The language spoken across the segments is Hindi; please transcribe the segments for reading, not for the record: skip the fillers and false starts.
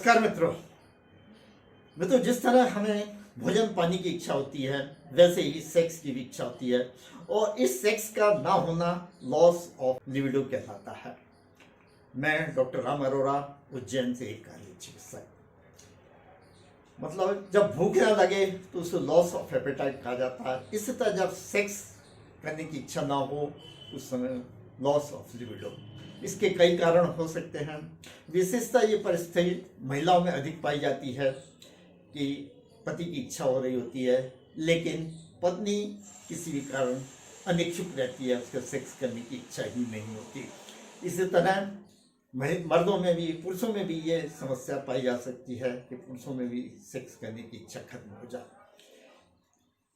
नमस्कार मित्रों, जिस तरह हमें भोजन पानी की इच्छा होती है वैसे ही सेक्स की भी इच्छा होती है और इस सेक्स का ना होना लॉस ऑफ लिबिडो कहलाता है। मैं डॉक्टर राम अरोड़ा, उज्जैन से एक कार्य चिकित्सक। मतलब जब भूख ना लगे तो उसे लॉस ऑफ एपेटाइट कहा जाता है। इसी तरह जब सेक्स करने की इच्छा ना हो उस समय लॉस ऑफ लिबिडो। इसके कई कारण हो सकते हैं। विशेषतः ये परिस्थिति महिलाओं में अधिक पाई जाती है कि पति की इच्छा हो रही होती है लेकिन पत्नी किसी भी कारण अनिच्छुक रहती है, उसके सेक्स करने की इच्छा ही नहीं होती। इसी तरह मर्दों में भी, पुरुषों में भी ये समस्या पाई जा सकती है कि पुरुषों में भी सेक्स करने की इच्छा खत्म हो जाए।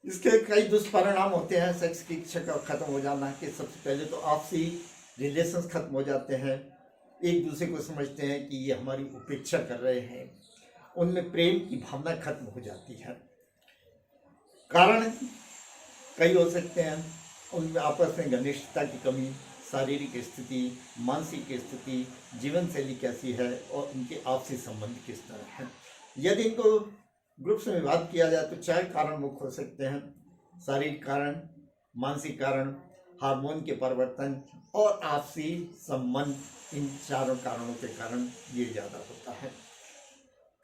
इसके कई दुष्परिणाम होते हैं सेक्स की इच्छा का खत्म हो जाना कि सबसे पहले तो आपसी रिलेशंस खत्म हो जाते हैं। एक दूसरे को समझते हैं कि ये हमारी उपेक्षा कर रहे हैं, उनमें प्रेम की भावना खत्म हो जाती है। कारण कई हो सकते हैं, उनमें आपस में घनिष्ठता की कमी, शारीरिक स्थिति, मानसिक स्थिति, जीवन शैली कैसी है और उनके आपसी संबंध किस तरह हैं। यदि इनको ग्रुप्स में बात किया जाए तो 4 कारण मुख्य हो सकते हैं: शारीरिक कारण, मानसिक कारण, हार्मोन के परिवर्तन और आपसी संबंध। इन चारों कारणों के कारण ये ज़्यादा होता है।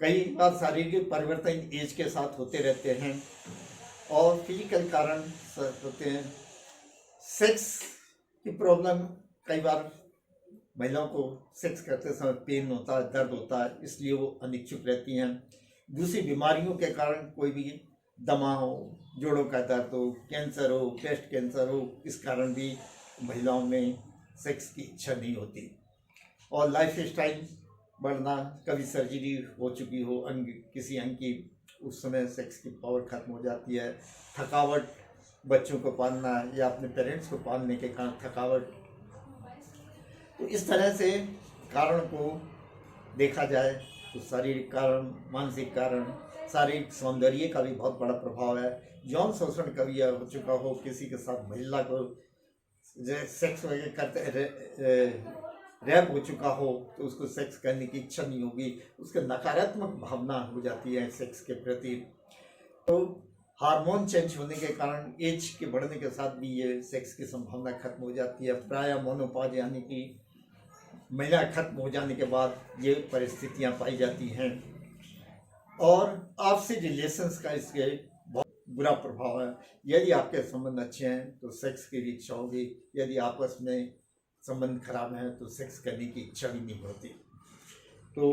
कई बार शारीरिक परिवर्तन एज के साथ होते रहते हैं और फिजिकल कारण होते हैं। सेक्स की प्रॉब्लम, कई बार महिलाओं को सेक्स करते समय पेन होता है, दर्द होता है, इसलिए वो अनिच्छुक रहती हैं। दूसरी बीमारियों के कारण, कोई भी दमा हो, जोड़ों का दर्द हो, कैंसर हो, ब्रेस्ट कैंसर हो, इस कारण भी महिलाओं में सेक्स की इच्छा नहीं होती। और लाइफ स्टाइल बढ़ना, कभी सर्जरी हो चुकी हो किसी अंग की, उस समय सेक्स की पावर खत्म हो जाती है। थकावट, बच्चों को पालना या अपने पेरेंट्स को पालने के कारण थकावट। तो इस तरह से कारण को देखा जाए तो शारीरिक कारण, मानसिक कारण, शारीरिक सौंदर्य का भी बहुत बड़ा प्रभाव है। यौन शोषण कभी हो चुका हो, किसी के साथ महिला को सेक्स वगैरह करते रैप हो चुका हो तो उसको सेक्स करने की इच्छा नहीं होगी, उसके नकारात्मक भावना हो जाती है सेक्स के प्रति। तो हार्मोन चेंज होने के कारण, एज के बढ़ने के साथ भी ये सेक्स की संभावना खत्म हो जाती है। प्रायः मोनोपॉज यानी कि महिला खत्म हो जाने के बाद ये परिस्थितियां पाई जाती हैं। और आपसी रिलेशंस का इसके बहुत बुरा प्रभाव है। यदि आपके संबंध अच्छे हैं तो सेक्स की भी इच्छा होगी, यदि आपस में संबंध खराब है तो सेक्स करने की इच्छा भी नहीं होती। तो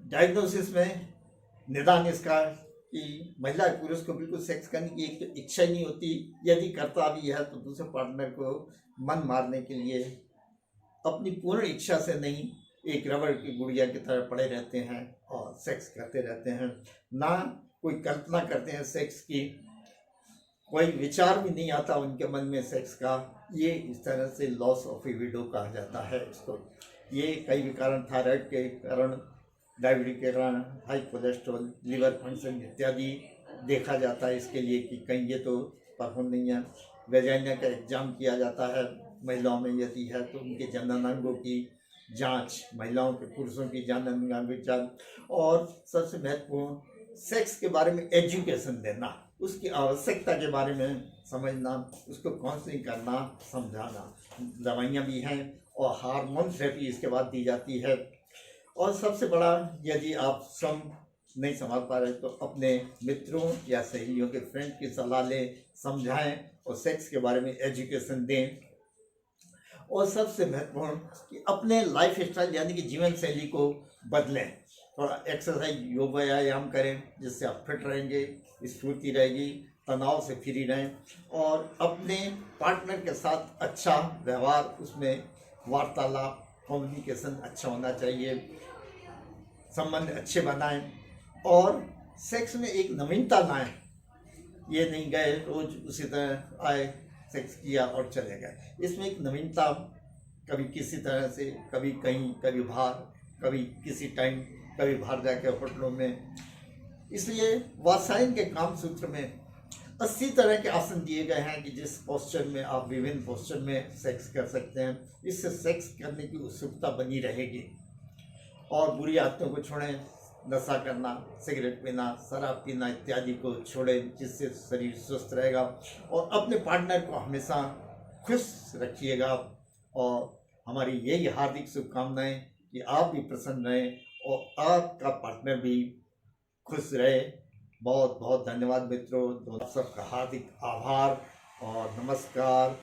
डायग्नोसिस में निदान इसका कि महिला पुरुष को बिल्कुल सेक्स करने की एक इच्छा ही नहीं होती। यदि करता भी है तो दूसरे पार्टनर को मन मारने के लिए, अपनी पूर्ण इच्छा से नहीं, एक रबड़ की गुड़िया की तरह पड़े रहते हैं और सेक्स करते रहते हैं। ना कोई कल्पना करते हैं सेक्स की, कोई विचार भी नहीं आता उनके मन में सेक्स का। ये इस तरह से लॉस ऑफ लिबिडो कहा जाता है इसको। ये कई भी कारण, थायराइड के कारण, डायबिटीज के कारण, हाई कोलेस्ट्रॉल, लिवर फंक्शन इत्यादि देखा जाता है इसके लिए कि कहीं ये तो परफॉर्म नहीं है। वेजाइना का एग्जाम किया जाता है महिलाओं में, यदि है तो उनके जननांगों की जांच, महिलाओं के पुरुषों की जननांगों की जांच। और सबसे महत्वपूर्ण, सेक्स के बारे में एजुकेशन देना, उसकी आवश्यकता के बारे में समझना, उसको काउंसलिंग करना, समझाना। दवाइयाँ भी हैं और हार्मोन थेरेपी इसके बाद दी जाती है। और सबसे बड़ा, यदि आप नहीं संभाल पा रहे तो अपने मित्रों या सहेलियों के फ्रेंड की सलाह लें, समझाएं और सेक्स के बारे में एजुकेशन दें। और सबसे महत्वपूर्ण कि अपने लाइफ स्टाइल यानी कि जीवन शैली को बदलें। थोड़ा एक्सरसाइज, योग, व्यायाम करें जिससे आप फिट रहेंगे, स्फूर्ति रहेगी, तनाव से फ्री रहें। और अपने पार्टनर के साथ अच्छा व्यवहार, उसमें वार्तालाप, कम्युनिकेशन अच्छा होना चाहिए, संबंध अच्छे बनाएं और सेक्स में एक नवीनता लाएं। ये नहीं गए रोज उसी तरह आए, सेक्स किया और चले गए। इसमें एक नवीनता, कभी किसी तरह से, कभी कहीं, कभी बाहर, कभी किसी टाइम, कभी बाहर जाके होटलों में। इसलिए वात्सायन के काम सूत्र में 80 तरह के आसन दिए गए हैं कि जिस पोस्चर में आप विभिन्न पोस्चर में सेक्स कर सकते हैं। इससे सेक्स करने की उत्सुकता बनी रहेगी। और बुरी आदतों को छोड़ें। नशा करना, सिगरेट पीना, शराब पीना इत्यादि को छोड़ें, जिससे शरीर स्वस्थ रहेगा। और अपने पार्टनर को हमेशा खुश रखिएगा। और हमारी यही हार्दिक शुभकामनाएं कि आप भी प्रसन्न रहें और आपका पार्टनर भी खुश रहे। बहुत बहुत धन्यवाद मित्रों, आप सबका हार्दिक आभार और नमस्कार।